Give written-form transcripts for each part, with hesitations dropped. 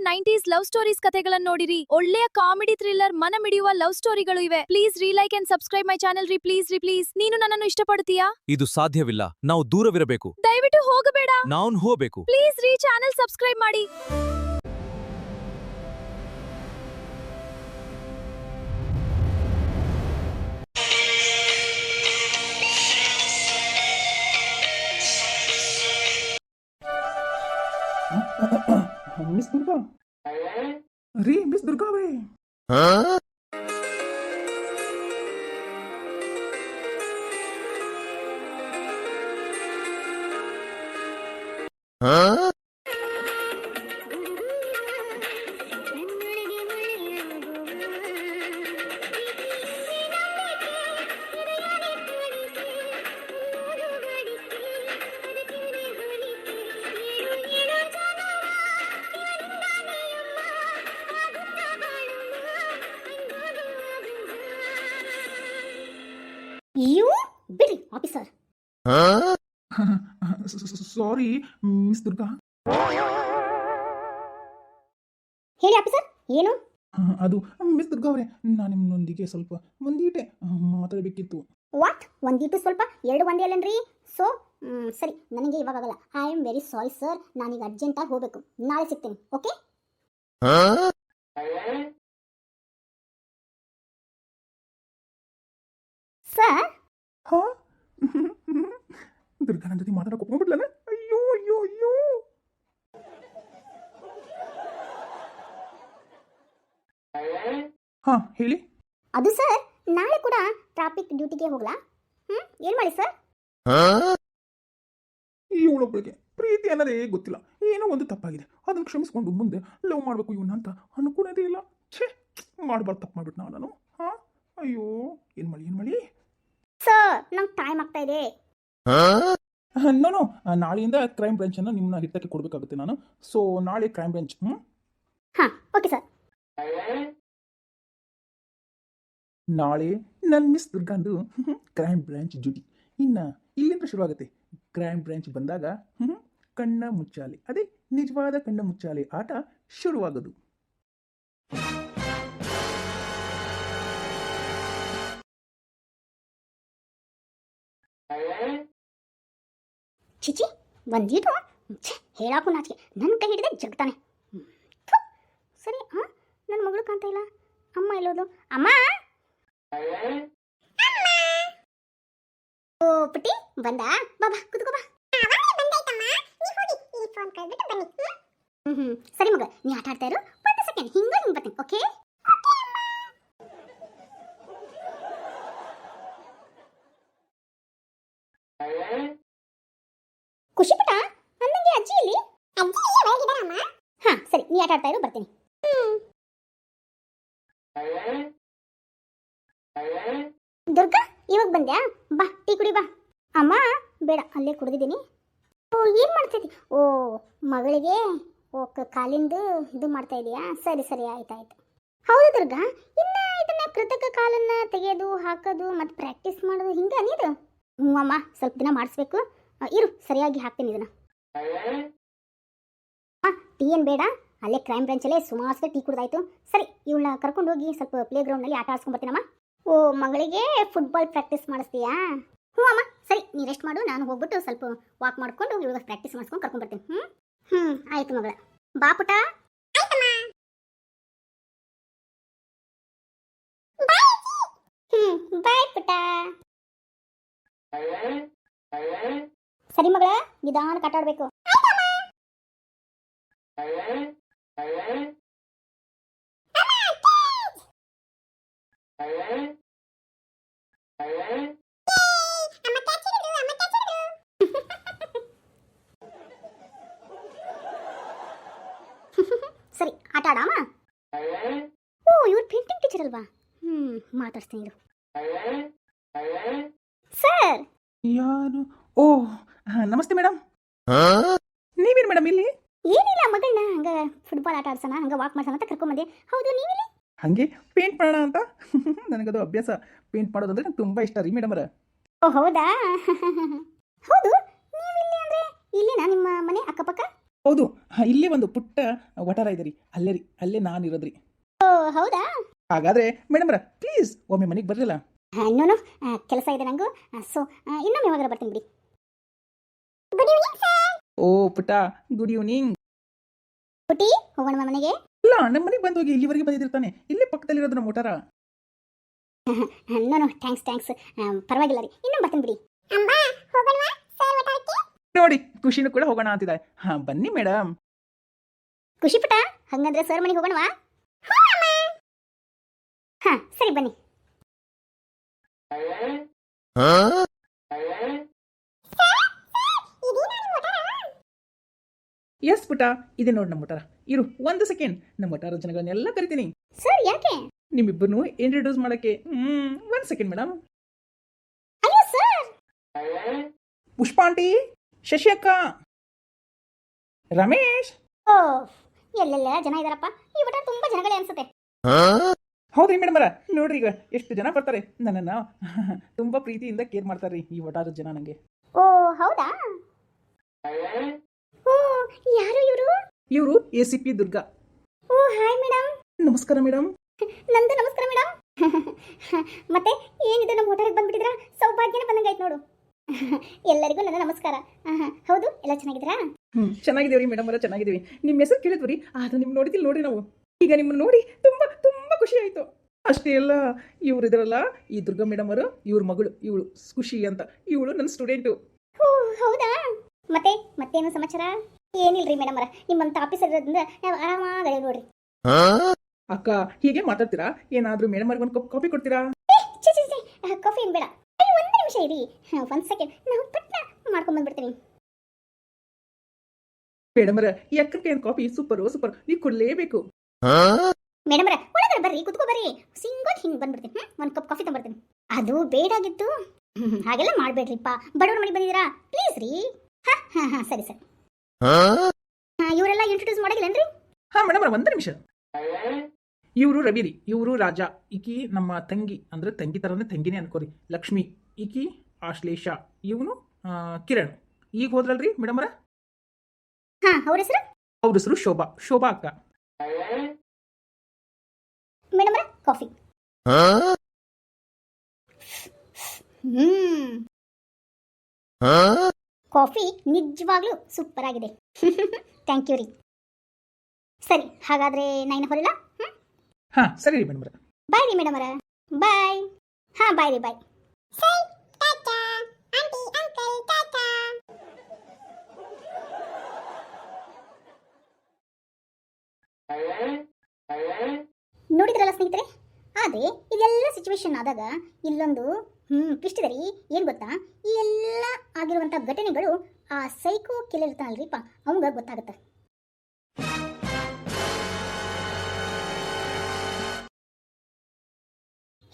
Thriller 90s love stories ಕಥೆಗಳನ್ನು ನೋಡಿರಿ. ಒಳ್ಳೆಯ ಕಾಮಿಡಿ ಥ್ರಿಲ್ಲರ್ ಮನ ಮಿಡಿಯುವ ಲವ್ ಸ್ಟೋರಿಗಳು ಇವೆ. Please like and subscribe my channel ರೀ. ಪ್ಲೀಸ್ ನೀನು ನನ್ನನ್ನು ಇಷ್ಟಪಡುತ್ತೀಯಾ? ಇದು ಸಾಧ್ಯವಿಲ್ಲ. ನಾವು ದೂರವಿರಬೇಕು. ದಯವಿಟ್ಟು ಹೋಗಬೇಡ. ನಾವು ಹೋಗಬೇಕು. ಪ್ಲೀಸ್ ಚಾನೆಲ್ ಸಬ್ಸ್ಕ್ರೈಬ್ ಮಾಡಿ. ಮಿಸ್ ದುರ್ಗಾ ರೀ, ಮಿಸ್ ದುರ್ಗಾ ಅವರೇ. You ಬಿಡಿ ಆಫೀಸರ್. Sorry miss Durga. ಹೇಳಿ ಆಫೀಸರ್, ಏನು? ಅದು ಮಿಸ್ ದುರ್ಗಾ ಅವರೇ, ನಾನು ನಿಮ್ಮೊಂದಿಗೆ ಸ್ವಲ್ಪ ಒಂದೀಟೆ ಮಾತಾಡಬೇಕಿತ್ತು. ವಾಟ್? ಒಂದಿಟ್ಟು ಸ್ವಲ್ಪ, ಎರಡು ಒಂದೇ ಅಲ್ಲನ್ರಿ. ಸೊ ಸರಿ, ನನಗೆ ಇವಾಗಲ್ಲ. I am very sorry sir, ನಾನೀಗ ಅರ್ಜೆಂಟಾಗಿ ಹೋಗಬೇಕು. ನಾಳೆ ಸಿಗ್ತೀನಿ, ಓಕೆ? ಸರ್, ಹಾ ದುರ್ಗಾ ನನ್ನ ಜೊತೆ ಮಾತಾಡಕ್ಕೆ ಒಪ್ಕೊಂಡ್ಬಿಡ್ಲನ? ಅಯ್ಯೋ ಅಯ್ಯೋ ಅಯ್ಯೋ. ಹಾ ಹೇಳಿ. ಅದು ಸರ್, ನಾಳೆ ಕೂಡ ಟ್ರಾಫಿಕ್ ಡ್ಯೂಟಿಗೆ ಹೋಗ್ಲಾ? ಏನು ಮಾಡಿ ಸರ್? ಇವಳೊಬ್ಬಳಿಗೆ ಪ್ರೀತಿ ಅನ್ನೋದೇ ಗೊತ್ತಿಲ್ಲ. ಏನೋ ಒಂದು ತಪ್ಪಾಗಿದೆ, ಅದನ್ನು ಕ್ಷಮಿಸ್ಕೊಂಡು ಮುಂದೆ ಲವ್ ಮಾಡಬೇಕು ಇವನ್ನ ಅಂತ ಅನ್ಕೊಳ್ಳೋದೇ ಇಲ್ಲ. ಛೇ, ಮಾಡಬಾರ್ದು, ತಪ್ಪು ಮಾಡ್ಬಿಟ್ಟು ನಾನು. ಹಾ ಅಯ್ಯೋ, ಏನು ಮಾಡಿ ಸರ್, ನಂಗೆ ಟೈಮ್ ಆಗ್ತಾ ಇದೆ. ನಾನು ನಾಳೆಯಿಂದ ಕ್ರೈಮ್ ಬ್ರಾಂಚನ್ನು ನಿಮ್ಮನ್ನ ಹಿಡಿತಕ್ಕೆ ಕೊಡಬೇಕಾಗುತ್ತೆ ನಾನು. ಸೊ ನಾಳೆ ಕ್ರೈಮ್ ಬ್ರಾಂಚ್. ಹಾಂ, ಓಕೆ ಸರ್. ನಾಳೆ ನನ್ನ ಮಿಸ್ ದುರ್ಗಾಂದು ಕ್ರೈಮ್ ಬ್ರಾಂಚ್ ಡ್ಯೂಟಿ. ಇನ್ನು ಇಲ್ಲಿಂದ ಶುರುವಾಗುತ್ತೆ. ಕ್ರೈಮ್ ಬ್ರಾಂಚ್ ಬಂದಾಗ ಕಣ್ಣ ಮುಚ್ಚಾಲೆ, ಅದೇ ನಿಜವಾದ ಕಣ್ಣ ಮುಚ್ಚಾಲೆ ಆಟ ಶುರುವಾಗೋದು. ಚಿಚಿ, ಒಂದೀಟು ಹೇಳಾಕು ನಾಚಿಕೆ. ನನ್ನ ಕೈ ಹಿಡಿದೆ ಜಗ್ತಾನೆ. ಸರಿ, ಹಾಂ, ನನ್ನ ಮಗಳು ಕಾಣ್ತಾ ಇಲ್ಲ. ಅಮ್ಮ ಎಲ್ಲೋದು? ಅಮ್ಮ, ಓ ಪುಟ್ಟಿ ಬಂದ. ಬಾಬಾ ಕುತ್ಕೋ ಬಾ. ಸರಿ ಮಗ, ನೀ ಆಟ ಆಡ್ತಾ ಇರು. ಒಂದು ಸೆಕೆಂಡ್, ಹಿಂಗೆ ಬರ್ತೀನಿ, ಓಕೆ? ಖುಷಿ ಪುಟ, ಅನ್ನಂಗೆ ಅಜ್ಜಿ ಇಲ್ಲಿ? ಹಾ ಸರಿ, ನೀ ಆಟ ಆಡ್ತಾ ಇರು, ಬರ್ತೀನಿ. ದುರ್ಗಾ, ಇವಾಗ ಬಂದ್ಯಾ? ಬಾ, ಟೀ ಕುಡಿ ಬಾ. ಅಮ್ಮ ಬೇಡ, ಅಲ್ಲೇ ಕುಡಿದಿದ್ದೀನಿ. ಓ, ಏನು ಮಾಡ್ತಿದ್ದಿ? ಓ, ಮಗಳಿಗೆ ಕಾಲಿಂದು ಇದು ಮಾಡ್ತಾ ಇದೀಯಾ? ಸರಿ ಸರಿ, ಆಯ್ತಾಯ್ತು. ಹೌದು ದುರ್ಗಾ, ಇನ್ನು ಇದನ್ನ ಕೃತಕ ಕಾಲನ್ನ ತೆಗೆಯೋದು, ಹಾಕೋದು ಮತ್ತು ಪ್ರಾಕ್ಟೀಸ್ ಮಾಡೋದು ಹಿಂಗೆ ನೀರು? ಹ್ಞೂ ಅಮ್ಮ, ಸ್ವಲ್ಪ ದಿನ ಮಾಡಿಸ್ಬೇಕು. ಇರು, ಸರಿಯಾಗಿ ಹಾಕ್ತೀನಿ ಇದನ್ನ. ಟೀ ಏನು ಬೇಡ, ಅಲ್ಲೇ ಕ್ರೈಮ್ ಬ್ರಾಂಚಲ್ಲೇ ಸುಮಾರು ಟೀ ಕುಡ್ದಾಯ್ತು. ಸರಿ, ಇವಳನ್ನ ಕರ್ಕೊಂಡು ಹೋಗಿ ಸ್ವಲ್ಪ ಪ್ಲೇ ಗ್ರೌಂಡ್ನಲ್ಲಿ ಆಟ ಆಡ್ಸ್ಕೊಂಡ್ಬರ್ತೀನಮ್ಮ. ಓ, ಮಗಳಿಗೆ ಫುಟ್ಬಾಲ್ ಪ್ರಾಕ್ಟೀಸ್ ಮಾಡಿಸ್ತೀಯಾ? ಹ್ಞೂ ಅಮ್ಮ, ಸರಿ, ನೀ ರೆಸ್ಟ್ ಮಾಡು. ನಾನು ಹೋಗ್ಬಿಟ್ಟು ಸ್ವಲ್ಪ ವಾಕ್ ಮಾಡ್ಕೊಂಡು ಇವಾಗ ಪ್ರಾಕ್ಟೀಸ್ ಮಾಡಿಸ್ಕೊಂಡು ಕರ್ಕೊಂಡ್ಬರ್ತೀನಿ. ಆಯ್ತು ಮಗಳ. ಬಾ ಪುಟ. ಬಾಯ್ ಪುಟ. ಸರಿ ಮಗಳ, ನಿಧಾನಕ್ಕೆ ಆಟ ಆಡಬೇಕು. ಸರಿ, ಆಟ ಆಡಮ್ಮ. ಓ, ಇವ್ರು ಪೇಂಟಿಂಗ್ ಟೀಚರ್ ಅಲ್ವಾ? ಮಾತಾಡ್ತೀನಿ ಇರು. ಸರ್, ಯಾರು? ಓ, ನಮಸ್ತೆ ಮೇಡಮ್. ನೀವೇನು ಮೇಡಮ್ ಇಲ್ಲಿ? ಏನಿಲ್ಲ, ಮಗಳನ್ನ ಹಂಗ ಫುಟ್ಬಾಲ್ ಆಟ ಆಡ್ಸೋಣ, ಹಂಗ ವಾಕ್ ಮಾಡ್ಸೋಣ ಅಂತ ಕರ್ಕೊಂಬಂದೆ. ಹೌದು, ನೀವಿಲ್ಲಿ? ಹಾಗೆ ಪೇಂಟ್ ಮಾಡೋಣ ಅಂತ. ನನಗದು ಅಭ್ಯಾಸ, ಪೇಂಟ್ ಮಾಡೋದಂದ್ರೆ ನಂಗೆ ತುಂಬ ಇಷ್ಟ ರೀ ಮೇಡಮ್ ಅವರ. ಓ ಹೌದಾ? ಹೌದು, ನೀವಿಲ್ಲಿ ಅಂದರೆ ಇಲ್ಲಿನಾ ನಿಮ್ಮ ಮನೆ ಅಕ್ಕಪಕ್ಕ? ಹೌದು, ಇಲ್ಲೇ ಒಂದು ಪುಟ್ಟ ವಟಾರ ಇದೆ ರೀ, ಅಲ್ಲೇ ರೀ, ಅಲ್ಲೇ ನಾನು ಇರೋದ್ರಿ. ಓ ಹೌದಾ. ಹಾಗಾದ್ರೆ ಮೇಡಮ್ರ ಪ್ಲೀಸ್ ಒಮ್ಮೆ ಮನೆಗೆ ಬರಲಿಲ್ಲ? ಇನ್ನೂ ಕೆಲಸ ಇದೆ ನಂಗೂ, ಸೊ ಇನ್ನೊಮ್ಮೆ ಯಾವಾಗಾರ ಬರ್ತೀನಿ ಬಿಡಿ. Good evening sir. ಓ ಪುಟ್ಟ, ಗುಡ್ ಈವ್ನಿಂಗ್. ಪುಟಿ ಹೋಗೋಣ ಮನೆಗೆ. ಇಲ್ಲ, ನಮ್ಮ ಮನೆಗೆ ಬಂದು ಹೋಗಿ ಇಲ್ಲಿವರೆಗೆ ಬಂದಿರ್ತಾನೆ, ಇಲ್ಲೇ ಪಕ್ಕದಲ್ಲಿರೋದು ನಮ್ಮ ವಟಾರ. ನೋ ಥ್ಯಾಂಕ್ಸ್ ಪರವಾಗಿಲ್ಲ ರೀ, ಇನ್ನೂ ಬರ್ತೀನಿ ಬಿಡಿ. ಅಮ್ಮ ಹೋಗೋಣ ಸರ್ ವಟಾರಕ್ಕೆ. ನೋಡಿ ಖುಷಿನೂ ಕೂಡ ಹೋಗೋಣ ಅಂತಿದ್ದಾರೆ. ಹಾ ಬನ್ನಿ ಮೇಡಮ್. ಖುಷಿ ಪುಟ, ಹಂಗಂದ್ರೆ ಸರ್ ಮನೆಗೆ ಹೋಗೋಣವಾ? ಹಾ ಸರಿ ಬನ್ನಿ. ಎಸ್ ಪುಟ, ಇದೆ ನೋಡಿ ನಮ್ಮ ವಟಾರ. ಇರು ಒಂದು ಸೆಕೆಂಡ್, ನಮ್ಮ ವಟಾರ ಜನಗಳನ್ನೆಲ್ಲ ಕರಿತೀನಿ ಸರ್ ಯಾಕೆ? ನಿಮ್ಮಿಬ್ಬರನ್ನು ಇಂಟ್ರೊಡ್ಯೂಸ್ ಮಾಡಕ್ಕೆ. ಒಂದು ಸೆಕೆಂಡ್ ಮೇಡಮ್. ಅಯ್ಯೋ ಸರ್. ಪುಷ್ಪಾಂಟಿ, ಶಶಿ ಅಕ್ಕ, ರಮೇಶ್. ಓ ಎಲ್ಲೆಲ್ಲ ಜನ ಇದಾರಪ್ಪ, ಈ ವಟಾರ ತುಂಬಾ ಜನಗಳೇ ಅನ್ಸುತ್ತೆ. ಹೌದ್ರಿ ಮೇಡಮರ, ನೋಡ್ರಿ ಈಗ ಎಷ್ಟು ಜನ ಬರ್ತಾರೆ. ನನ್ನನ್ನು ತುಂಬಾ ಪ್ರೀತಿಯಿಂದ ಕೇರ್ ಮಾಡ್ತಾರೆ ಈ ವಟಾರದ ಜನ ನನಗೆ. ಓ ಹೌದಾ. ಓ ಯಾರು ಇವರು? ಇವರು ACP ದುರ್ಗಾ. ಓ ಹಾಯ್ ಮೇಡಮ್. ನಮಸ್ಕಾರ ಮೇಡಮ್. ನಂದು ನಮಸ್ಕಾರ ಮೇಡಮ್. ಮತ್ತೆ ಏನಿದೆ, ನಮ್ಮ ಹೋಟೆಲ್ಗೆ ಬಂದ್ಬಿಟ್ಟಿದ್ರಾ? ಸೌಭಾಗ್ಯನೇ ಬಂದಂಗಾಯ್ತು ನೋಡು. ಎಲ್ಲರಿಗೂ ನನ್ನ ನಮಸ್ಕಾರ. ಹೌದು, ಎಲ್ಲ ಚೆನ್ನಾಗಿದ್ದೀರಾ? ಚೆನ್ನಾಗಿದ್ದೀವಿ ಮೇಡಮ್ ಅವರ, ಚೆನ್ನಾಗಿದ್ದೀವಿ. ನಿಮ್ಮ ಹೆಸರು ಕೇಳಿದ್ವಿ, ಆದ್ರೆ ನಿಮ್ ನೋಡಿದಿಲ್ಲ ನೋಡ್ರಿ ನಾವು. ಈಗ ನಿಮ್ಮನ್ನು ನೋಡಿ ತುಂಬಾ ತುಂಬಾ ಖುಷಿ ಆಯ್ತು. ಅಷ್ಟೇ ಅಲ್ಲ, ಇವ್ರು ಇದ್ರಲ್ಲ, ಈ ದುರ್ಗಾ ಮೇಡಮ್ ಅವರು, ಇವ್ರ ಮಗಳು, ಇವಳು ಖುಷಿ ಅಂತ, ಇವಳು ನನ್ನ ಸ್ಟೂಡೆಂಟು. ಓ ಹೌದಾ. ಮತ್ತೇನು ಸಮಾಚಾರ? ಏನಿಲ್ರಿ ಮೇಡಮ್ ಅವರ, ನಿಮ್ಮಂತ ಆಫೀಸರ್ ಇರೋದ್ರಿಂದ ನಾವು ಆರಾಮಾಗಿ ನೋಡ್ರಿ. ಅಕ್ಕ ಹೀಗೆ ಮಾತಾಡ್ತೀರಾ? ಏನಾದ್ರೂ ಮೇಡಮ್ ಅವ್ರಿಗೆ ಒಂದು ಕಪ್ ಕಾಫಿ ಕೊಡ್ತೀರಾ? ಕಾಫಿ ಏನು ಬೇಡ, ಒಂದು ನಿಮಿಷ ಇರಿ, ಒಂದು ಸೆಕೆಂಡ್, ನಾವು ಪಟ್ನ ಮಾಡ್ಕೊಂಡ್ ಬಂದ್ಬಿಡ್ತೀನಿ. ಮೇಡಮ್ ಅವರ, ಈ ಅಕ್ಕಕ್ಕೆ ಕಾಫಿ ಸೂಪರ್ ಸೂಪರ್, ನೀವು ಕೊಡ್ಲೇಬೇಕು. ಮೇಡಮ್ ಅವರ ಒಳಗಡೆ ಬರ್ರಿ, ಕುತ್ಕೋ ಬರ್ರಿ, ಸಿಂಗಲ್ ಹಿಂಗ್ ಬಂದ್ಬಿಡ್ತೀನಿ. ಒಂದು ಕಪ್ ಕಾಫಿ ತಗೊಂಡ್ಬರ್ತೀನಿ. ಅದು ಬೇಡಾಗಿತ್ತು. ಹಾಗೆಲ್ಲ ಮಾಡ್ಬೇಡ್ರಿಪ್ಪ, ಬಡವ್ರ ಮನೆಗೆ ಬಂದಿದ್ದೀರಾ, ಪ್ಲೀಸ್ ರೀ. ಹಾ ಸರಿ ಸರಿ. ಇವರೆಲ್ಲ ಇಂಟ್ರೊಡ್ಯೂಸ್ ಮಾಡಿಲ್ಲನ್ರಿ? ಹಾ ಮೇಡಮ್ ಅವರ, ಒಂದು ನಿಮಿಷ. ಇವರು ರವಿ ರೀ, ಇವರು ರಾಜಾ, ಈಕಿ ನಮ್ಮ ತಂಗಿ, ಅಂದ್ರೆ ತಂಗಿ ತರನೇ ತಂಗಿನೇ ಅನ್ಕೋರಿ, ಲಕ್ಷ್ಮಿ. ಈಕಿ ಆಶ್ಲೇಷ, ಇವನು ಕಿರಣ್. ಈಗ ಹೋದ್ರಲ್ರಿ ಮೇಡಮ್ ಅವರ? ಹಾ ಅವ್ರ ಹೆಸರು? ಅವ್ರ ಹೆಸರು ಶೋಭಾ ಅಕ್ಕ. ಮೇಡಮ್ ಅವರ ಕಾಫಿ. ಕಾಫಿ ನಿಜವಾಗ್ಲೂ ಸೂಪರ್ ಆಗಿದೆ. ಥ್ಯಾಂಕ್ ಯು ರೀ. ಸರಿ, ಹಾಗಾದ್ರೆ ನಾನು ಹೊರಲ್ಲ? ಹಾ ಸರಿ ರೀ ಮೇಡಮ್ ಅವರ. ಬಾಯ್ ರೀ ಮೇಡಮ್ ಅವರ, ಬಾಯ್. ಹಾ ಬಾಯ್ ರೀ, ಬಾಯ್. ನೋಡಿದ್ರಲ್ಲ ಸ್ನೇಹಿತರೆ, ಆದರೆ ಇದೆಲ್ಲ ಸಿಚುವೇಶನ್ ಆದಾಗ ಇಲ್ಲೊಂದು ಟ್ವಿಸ್ಟ್ ಇದೆ ರೀ. ಏನು ಗೊತ್ತಾ, ಈ ಎಲ್ಲ ಆಗಿರುವಂಥ ಘಟನೆಗಳು ಆ ಸೈಕೋ ಕಿಲ್ಲರ್ ಇರ್ತಾನಲ್ರಿಪ್ಪ, ಅವಂಗ ಗೊತ್ತಾಗುತ್ತೆ.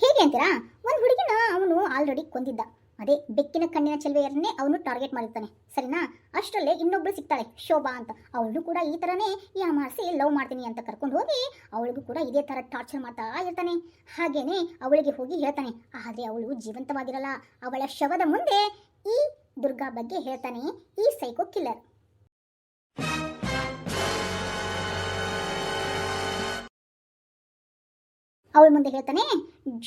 ಹೇಗೆ ಅಂತೀರಾ? ಒಂದು ಹುಡುಗಿನ ಅವನು ಆಲ್ರೆಡಿ ಕೊಂದಿದ್ದ. ಅದೇ ಬೆಕ್ಕಿನ ಕಣ್ಣಿನ ಚೆಲುವೆಯರನ್ನೇ ಅವನು ಟಾರ್ಗೆಟ್ ಮಾಡಿರ್ತಾನೆ, ಸರಿನಾ? ಅಷ್ಟರಲ್ಲೇ ಇನ್ನೊಬ್ಳು ಸಿಗ್ತಾಳೆ, ಶೋಭಾ ಅಂತ. ಅವಳು ಕೂಡ ಈ ಥರನೇ ಯಾಮಾರಿಸಿ ಲವ್ ಮಾಡ್ತೀನಿ ಅಂತ ಕರ್ಕೊಂಡು ಹೋಗಿ ಅವಳಿಗೂ ಕೂಡ ಇದೇ ಥರ ಟಾರ್ಚರ್ ಮಾಡ್ತಾ ಇರ್ತಾನೆ. ಹಾಗೇನೆ ಅವಳಿಗೆ ಹೋಗಿ ಹೇಳ್ತಾನೆ, ಆದರೆ ಅವಳು ಜೀವಂತವಾಗಿರಲ್ಲ. ಅವಳ ಶವದ ಮುಂದೆ ಈ ದುರ್ಗಾ ಬಗ್ಗೆ ಹೇಳ್ತಾನೆ ಈ ಸೈಕೋ ಕಿಲ್ಲರ್. ಅವಳ ಮುಂದೆ ಹೇಳ್ತಾನೆ,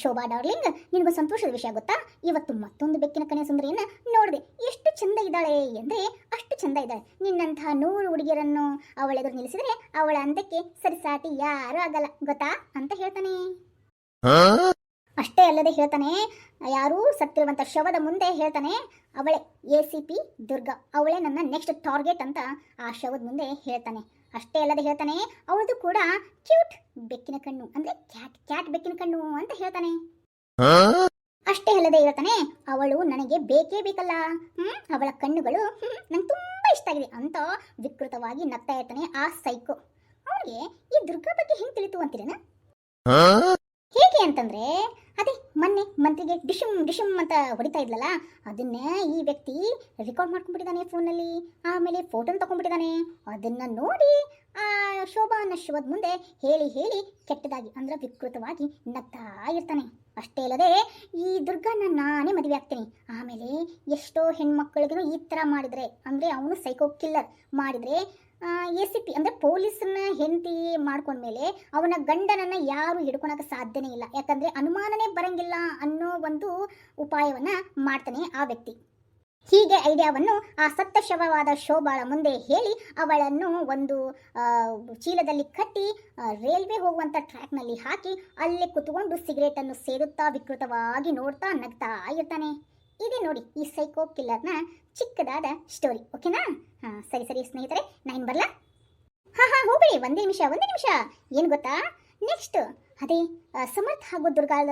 ಶೋಭಾ ಡಾರ್ಲಿಂಗ್, ನಿನಗೂ ಸಂತೋಷದ ವಿಷಯ ಗೊತ್ತಾ? ಇವತ್ತು ಮತ್ತೊಂದು ಬೆಕ್ಕಿನ ಕನ್ಯಾ ಸುಂದರಿಯನ್ನ ನೋಡಿದೆ. ಎಷ್ಟು ಚಂದ ಇದ್ದಾಳೆ ಅಂದರೆ ಅಷ್ಟು ಚಂದ ಇದ್ದಾಳೆ. ನಿನ್ನಂತಹ 100 ಹುಡುಗಿಯರನ್ನು ಅವಳೆದುರು ನಿಲ್ಲಿಸಿದ್ರೆ ಅವಳ ಅಂದಕ್ಕೆ ಸರಿಸಾಟಿ ಯಾರೂ ಆಗಲ್ಲ ಗೊತ್ತಾ ಅಂತ ಹೇಳ್ತಾನೆ. ಅಷ್ಟೇ ಅಲ್ಲದೆ ಹೇಳ್ತಾನೆ, ಯಾರೂ ಸತ್ತಿರುವಂಥ ಶವದ ಮುಂದೆ ಹೇಳ್ತಾನೆ, ಅವಳೇ ACP ದುರ್ಗಾ, ಅವಳೇ ನನ್ನ ನೆಕ್ಸ್ಟ್ ಟಾರ್ಗೆಟ್ ಅಂತ ಆ ಶವದ ಮುಂದೆ ಹೇಳ್ತಾನೆ. ಅಷ್ಟೇ ಅಲ್ಲದೆ ಹೇಳ್ತಾನೆ, ಅವಳದು ಕೂಡ ಕ್ಯೂಟ್ ಬೆಕ್ಕಿನ ಕಣ್ಣು, ಅಂದ್ರೆ ಕ್ಯಾಟ್ ಬೆಕ್ಕಿನ ಕಣ್ಣು ಅಂತ ಹೇಳ್ತಾನೆ. ಅಷ್ಟೇ ಅಲ್ಲದೆ ಹೇಳ್ತಾನೆ, ಅವಳು ನನಗೆ ಬೇಕೇ ಬೇಕಲ್ಲ, ಅವಳ ಕಣ್ಣುಗಳು ನಂಗೆ ತುಂಬಾ ಇಷ್ಟ ಆಗಿದೆ ಅಂತ ವಿಕೃತವಾಗಿ ನಗ್ತಾ ಇರ್ತಾನೆ ಆ ಸೈಕೋ. ಅವನಿಗೆ ಈ ದುರ್ಗಾ ಬಗ್ಗೆ ಹೆಂಗ್ ತಿಳಿತು ಅಂತೀರೇನ? ಹೇಗೆ ಅಂತಂದ್ರೆ, ಅದೇ ಮೊನ್ನೆ ಮಂತ್ರಿಗೆ ಡಿಶಮ್ ಅಂತ ಹೊಡಿತಾ ಇದ್ಲಲ್ಲ, ಅದನ್ನೇ ಈ ವ್ಯಕ್ತಿ ರೆಕಾರ್ಡ್ ಮಾಡ್ಕೊಂಡ್ಬಿಟ್ಟಿದ್ದಾನೆ ಫೋನಲ್ಲಿ. ಆಮೇಲೆ ಫೋಟೋನ ತಗೊಂಡ್ಬಿಟ್ಟಿದ್ದಾನೆ. ಅದನ್ನ ನೋಡಿ ಆ ಶೋಭಾ ಅನ್ನೋ ಶವದ ಮುಂದೆ ಹೇಳಿ ಕೆಟ್ಟದಾಗಿ ಅಂದ್ರೆ ವಿಕೃತವಾಗಿ ನಗ್ತಾ ಇರ್ತಾನೆ. ಅಷ್ಟೇ ಅಲ್ಲದೆ ಈ ದುರ್ಗಾನ ನಾನೇ ಮದುವೆ ಆಗ್ತೀನಿ, ಆಮೇಲೆ ಎಷ್ಟೋ ಹೆಣ್ಮಕ್ಳಿಗೂ ಈ ಥರ ಮಾಡಿದ್ರೆ, ಅಂದರೆ ಅವನು ಸೈಕೋ ಕಿಲ್ಲರ್ ಮಾಡಿದರೆ ACP ಅಂದರೆ ಪೊಲೀಸನ್ನ ಹೆಂಡತಿ ಮಾಡ್ಕೊಂಡ್ಮೇಲೆ ಅವನ ಗಂಡನನ್ನು ಯಾರು ಹಿಡ್ಕೊಳಕ್ಕೆ ಸಾಧ್ಯನೇ ಇಲ್ಲ. ಯಾಕಂದರೆ ಅನುಮಾನನೇ ಬರಂಗಿಲ್ಲ ಅನ್ನೋ ಒಂದು ಉಪಾಯವನ್ನು ಮಾಡ್ತಾನೆ ಆ ವ್ಯಕ್ತಿ. ಹೀಗೆ ಐಡಿಯಾವನ್ನು ಆ ಸತ್ತ ಶವವಾದ ಶೋಭಾಳ ಮುಂದೆ ಹೇಳಿ ಅವಳನ್ನು ಒಂದು ಚೀಲದಲ್ಲಿ ಕಟ್ಟಿ ರೈಲ್ವೆ ಹೋಗುವಂಥ ಟ್ರ್ಯಾಕ್ನಲ್ಲಿ ಹಾಕಿ ಅಲ್ಲೇ ಕುತ್ಕೊಂಡು ಸಿಗರೇಟನ್ನು ಸೇದುತ್ತಾ ವಿಕೃತವಾಗಿ ನೋಡ್ತಾ ನಗ್ತಾ ಇರ್ತಾನೆ. ಇದೆ ನೋಡಿ ಈ ಸೈಕೋ ಕಿಲ್ಲರ್ನ ಚಿಕ್ಕದಾದ ಸ್ಟೋರಿ. ಓಕೆನಾ? ಸರಿ ಸರಿ ಸ್ನೇಹಿತರೆ, ನಾನು ಬರಲಾ? ಹಾಂ ಹೋಗ್ಬೇಡಿ, ಒಂದೇ ನಿಮಿಷ. ಏನು ಗೊತ್ತಾ, ನೆಕ್ಸ್ಟ್ ಅದೇ ಸಮರ್ಥ್ ಹಾಗೂ ದುರ್ಗಾದ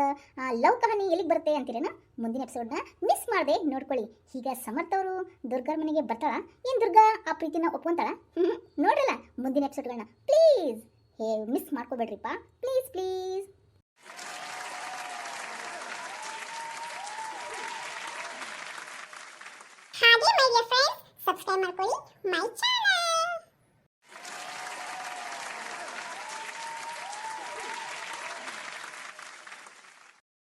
ಲವ್ ಕಹಾನಿ ಎಲ್ಲಿಗೆ ಬರುತ್ತೆ ಅಂತೀರೇನು? ಮುಂದಿನ ಎಪಿಸೋಡ್ನ ಮಿಸ್ ಮಾಡದೆ ನೋಡ್ಕೊಳ್ಳಿ. ಈಗ ಸಮರ್ಥ್ ಅವರು ದುರ್ಗಾ ಮನೆಗೆ ಬರ್ತಾಳ? ಏನು ದುರ್ಗಾ ಆ ಪ್ರೀತಿನ ಒಪ್ಕೊಂತಾಳ? ನೋಡಲ್ಲ ಮುಂದಿನ ಎಪಿಸೋಡ್ಗಳನ್ನ ಪ್ಲೀಸ್ ಮಿಸ್ ಮಾಡ್ಕೋಬೇಡ್ರಿಪ್ಪ, ಪ್ಲೀಸ್. ಹಾಗೆ ಮೈ ಡಿಯರ್ ಫ್ರೆಂಡ್ಸ್, ಸಬ್ಸ್ಕ್ರೈಬ್ ಮಾಡ್ಕೊಳ್ಳಿ ಮೈ ಚಾನಲ್.